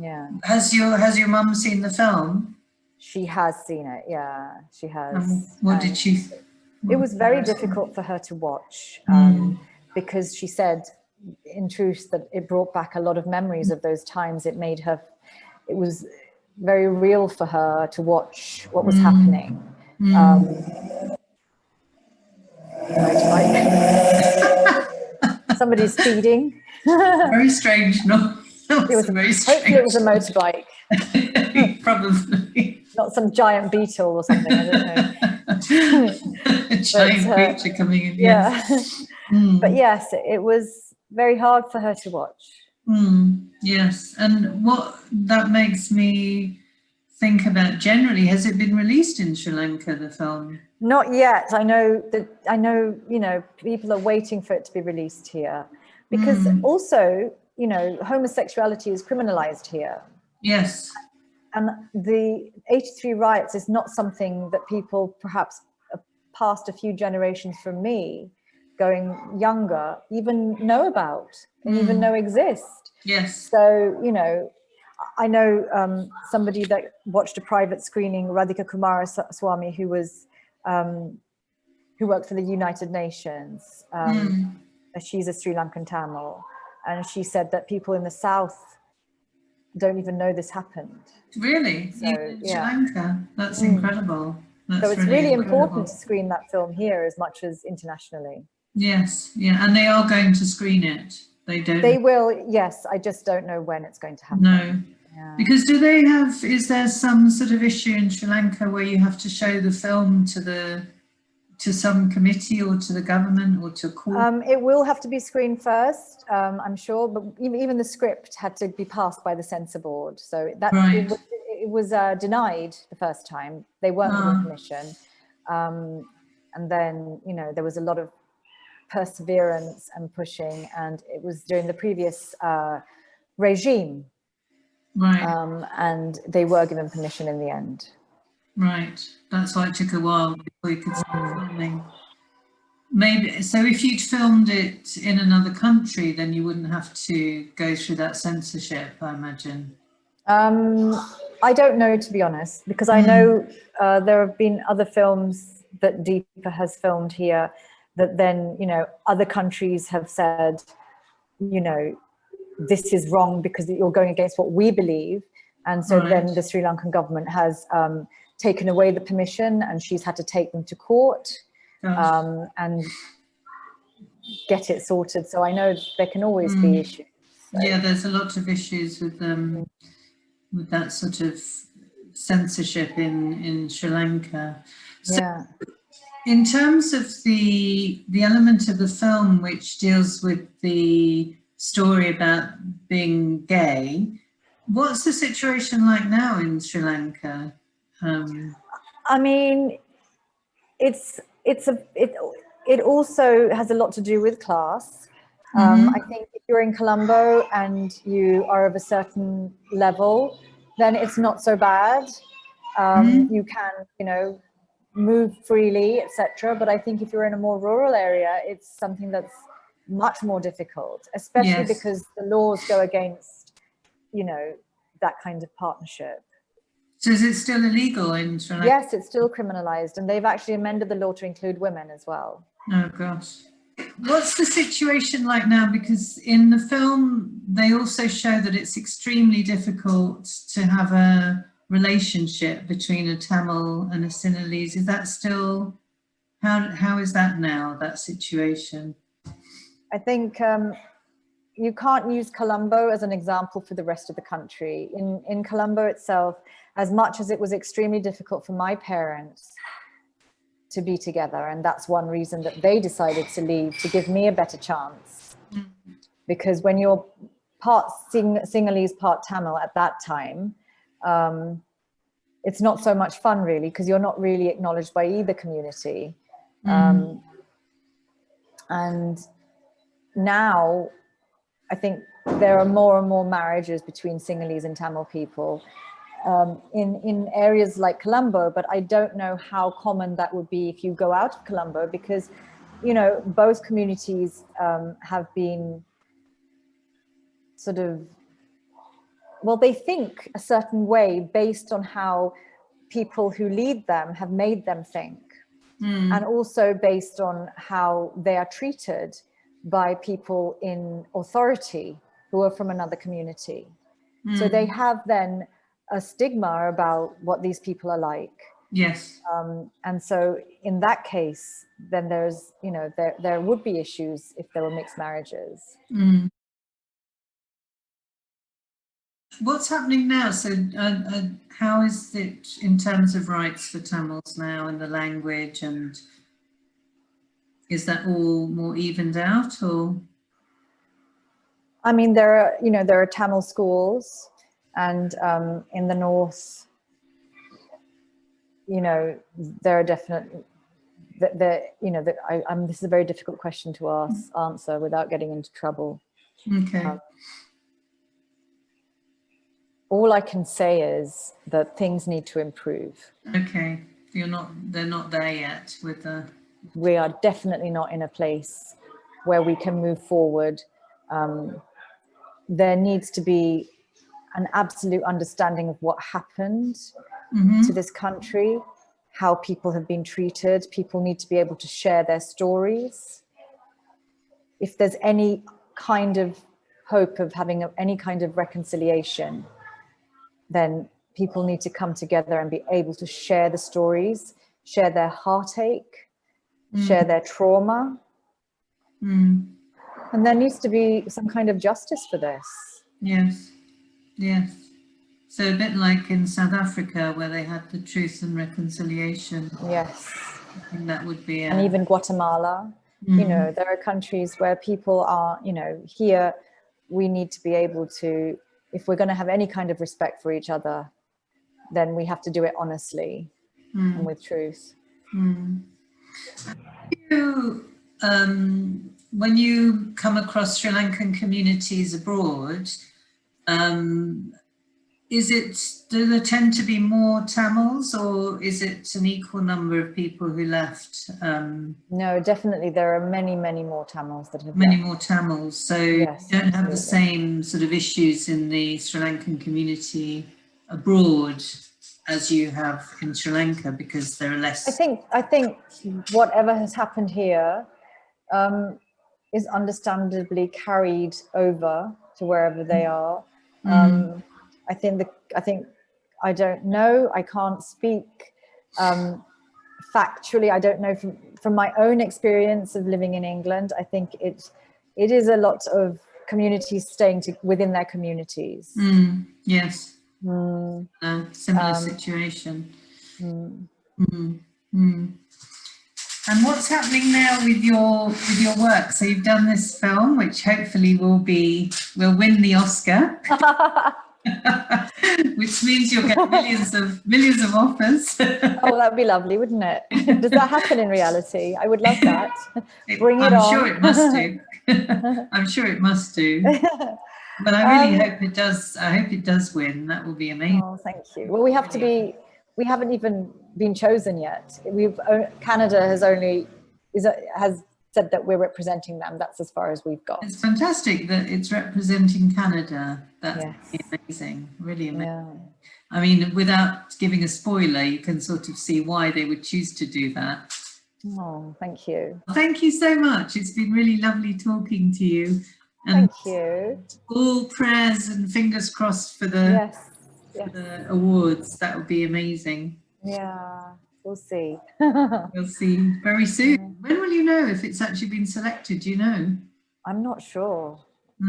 Yeah. Has your mum seen the film? She has seen it. Yeah, she has. What did she? It was very difficult for her to watch because she said, in truth, that it brought back a lot of memories of those times. It made her. It was very real for her to watch what was happening. Somebody's feeding. Very strange. No, Hopefully it was a motorbike. Probably. Not some giant beetle or something, I don't know. A giant creature coming in. Yeah. But yes, it was very hard for her to watch. Yes. And what that makes me think about generally, has it been released in Sri Lanka, the film? Not yet. I know, you know, people are waiting for it to be released here because also, you know, homosexuality is criminalized here. Yes. And the 83 riots is not something that people perhaps past a few generations from me, going younger, even know about and even know exist. Yes. So, you know, I know somebody that watched a private screening, Radhika Swami, who was who worked for the United Nations. She's a Sri Lankan Tamil, and she said that people in the South don't even know this happened. Really? So, in Sri Lanka? That's incredible. So it's really important to screen that film here as much as internationally. Yes, yeah, and they are going to screen it. They will, yes. I just don't know when it's going to happen. No, because do they have? Is there some sort of issue in Sri Lanka where you have to show the film to some committee or to the government or to a court? It will have to be screened first, I'm sure, but even the script had to be passed by the censor board. So that it was denied the first time. They weren't given permission. And then, you know, there was a lot of perseverance and pushing, and it was during the previous regime. And they were given permission in the end. Right, that's why it took a while before you could start filming. Maybe, so if you'd filmed it in another country, then you wouldn't have to go through that censorship, I imagine. I don't know, to be honest, because I know there have been other films that Deepa has filmed here that then, you know, other countries have said, you know, this is wrong because you're going against what we believe. And so then the Sri Lankan government has taken away the permission, and she's had to take them to court and get it sorted. So I know there can always be issues. So. Yeah, there's a lot of issues with that sort of censorship in Sri Lanka. So in terms of the element of the film which deals with the story about being gay, what's the situation like now in Sri Lanka? I mean, it also has a lot to do with class. I think if you're in Colombo and you are of a certain level, then it's not so bad. You can, you know, move freely, etc. But I think if you're in a more rural area, it's something that's much more difficult, especially because the laws go against, you know, that kind of partnership. So is it still illegal in Sri Lanka? Yes, it's still criminalized, and they've actually amended the law to include women as well. Oh gosh. What's the situation like now? Because in the film, they also show that it's extremely difficult to have a relationship between a Tamil and a Sinhalese. Is that still, how is that now, that situation? I think you can't use Colombo as an example for the rest of the country. In Colombo itself, as much as it was extremely difficult for my parents to be together, and that's one reason that they decided to leave, to give me a better chance. Because when you're part Sinhalese, part Tamil at that time, it's not so much fun really, because you're not really acknowledged by either community. And now I think there are more and more marriages between Sinhalese and Tamil people in areas like Colombo, but I don't know how common that would be if you go out of Colombo, because, you know, both communities have been sort of well, they think a certain way based on how people who lead them have made them think. And also based on how they are treated by people in authority who are from another community. So they have then a stigma about what these people are like. Yes. And so in that case, then there's, you know, there would be issues if there were mixed marriages. What's happening now? So how is it in terms of rights for Tamils now and the language, and is that all more evened out, or? I mean, there are, you know, there are Tamil schools, and in the north, you know, there are definitely, you know, this is a very difficult question to answer without getting into trouble. Okay. All I can say is that things need to improve. Okay, they're not there yet with the... We are definitely not in a place where we can move forward. There needs to be an absolute understanding of what happened to this country, how people have been treated. People need to be able to share their stories. If there's any kind of hope of having any kind of reconciliation, then people need to come together and be able to share the stories, share their heartache, share their trauma. And there needs to be some kind of justice for this. Yes, yes. So a bit like in South Africa, where they had the Truth and Reconciliation. Yes. I think that would be... And even Guatemala. You know, there are countries where people are, you know, here we need to be able to, if we're going to have any kind of respect for each other, then we have to do it honestly and with truth. When you come across Sri Lankan communities abroad, do there tend to be more Tamils, or is it an equal number of people who left? No, definitely there are many, many more Tamils that have Many left. more Tamils, so yes, you don't have the same sort of issues in the Sri Lankan community abroad as you have in Sri Lanka, because there are less... I think whatever has happened here is understandably carried over to wherever they are. I think I don't know, I can't speak factually. I don't know from my own experience of living in England. I think it is a lot of communities staying within their communities. Yes. Similar situation. And what's happening now with your work? So you've done this film, which hopefully will win the Oscar, which means you'll get millions of offers. Oh, that'd be lovely, wouldn't it? Does that happen in reality? I would love that. Bring it on. I'm sure it must do. I'm sure it must do. But I really hope it does. I hope it does win. That will be amazing. Oh, thank you. Well, we haven't even been chosen yet. Canada has said that we're representing them. That's as far as we've got. It's fantastic that it's representing Canada. That's amazing, really amazing. Yeah. I mean, without giving a spoiler, you can sort of see why they would choose to do that. Oh, thank you. Thank you so much. It's been really lovely talking to you. And thank you. All prayers and fingers crossed for the awards. That would be amazing. Yeah, we'll see. We'll see very soon. When will you know if it's actually been selected? Do you know? I'm not sure,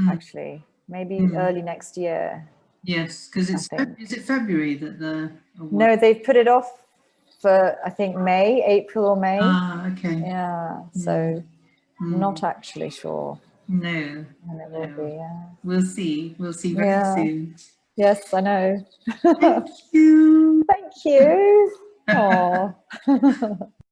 actually. Maybe early next year. Yes, because is it February that the award? No, they've put it off for, I think, April or May. Ah, okay. Yeah, so not actually sure. No. And it will be, yeah. We'll see. We'll see very soon. Yes, I know. Thank you. Thank you. Aww.